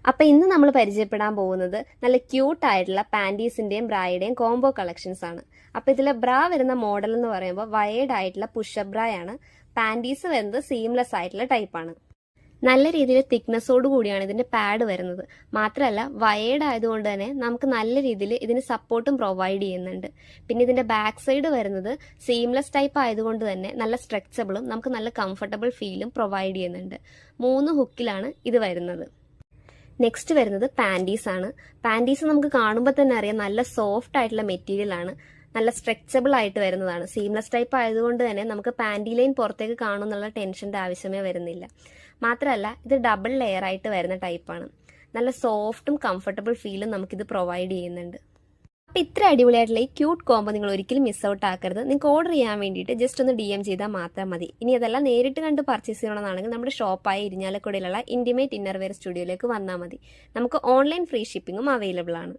അപ്പോൾ ഇന്ന് നമ്മൾ പരിചയപ്പെടാൻ പോകുന്നത് നല്ല ക്യൂട്ട് ആയിട്ടുള്ള പാൻറ്റീസിന്റെയും ബ്രായുടെയും കോംബോ കളക്ഷൻസ് ആണ്. അപ്പോൾ ഇതിലെ ബ്രാ വരുന്ന മോഡൽ എന്ന് പറയുമ്പോൾ വയേർഡ് ആയിട്ടുള്ള പുഷപ്പ് ബ്രായാണ്. പാൻറ്റീസ് വരുന്നത് സീംലെസ് ആയിട്ടുള്ള ടൈപ്പാണ്. നല്ല രീതിയിൽ തിക്നെസ്സോട് കൂടിയാണ് ഇതിന്റെ പാഡ് വരുന്നത്. മാത്രമല്ല വയേർഡ് ആയതുകൊണ്ട് തന്നെ നമുക്ക് നല്ല രീതിയിൽ ഇതിന് സപ്പോർട്ടും പ്രൊവൈഡ് ചെയ്യുന്നുണ്ട്. പിന്നെ ഇതിന്റെ ബാക്ക് സൈഡ് വരുന്നത് സീംലെസ് ടൈപ്പ് ആയതുകൊണ്ട് തന്നെ നല്ല സ്ട്രെച്ചബിളും നമുക്ക് നല്ല കംഫർട്ടബിൾ ഫീലും പ്രൊവൈഡ് ചെയ്യുന്നുണ്ട്. 3 ഹുക്കിലാണ് ഇത് വരുന്നത്. നെക്സ്റ്റ് വരുന്നത് പാൻറ്റീസ് ആണ്. പാൻറ്റീസ് നമുക്ക് കാണുമ്പോൾ തന്നെ അറിയാം നല്ല സോഫ്റ്റ് ആയിട്ടുള്ള മെറ്റീരിയൽ ആണ്. നല്ല സ്ട്രെച്ചബിൾ ആയിട്ട് വരുന്നതാണ്. സീംലെസ് ടൈപ്പ് ആയതുകൊണ്ട് തന്നെ നമുക്ക് പാൻറ്റി ലൈൻ പുറത്തേക്ക് കാണുമെന്നുള്ള ടെൻഷൻ്റെ ആവശ്യമേ വരുന്നില്ല. മാത്രമല്ല ഇത് ഡബിൾ ലെയർ ആയിട്ട് വരുന്ന ടൈപ്പാണ്. നല്ല സോഫ്റ്റും കംഫർട്ടബിൾ ഫീലും നമുക്കിത് പ്രൊവൈഡ് ചെയ്യുന്നുണ്ട്. അപ്പോൾ ഇത്ര അടിപൊളിയായിട്ടുള്ള ഈ ക്യൂട്ട് കോംബോ നിങ്ങൾ ഒരിക്കലും മിസ് ഔട്ട് ആക്കരുത്. നിങ്ങൾക്ക് ഓർഡർ ചെയ്യാൻ വേണ്ടിയിട്ട് ജസ്റ്റ് ഒന്ന് DM ചെയ്താൽ മാത്രം മതി. ഇനി അതെല്ലാം നേരിട്ട് കണ്ട് പർച്ചേസ് ചെയ്യണമെന്നാണെങ്കിൽ നമ്മുടെ ഷോപ്പായ ഇരിഞ്ഞാലക്കുടയിലുള്ള ഇൻറ്റിമേറ്റ് ഇന്നർവെയർ സ്റ്റുഡിയോയിലേക്ക് വന്നാൽ മതി. നമുക്ക് ഓൺലൈൻ ഫ്രീ ഷിപ്പിങ്ങും അവൈലബിൾ ആണ്.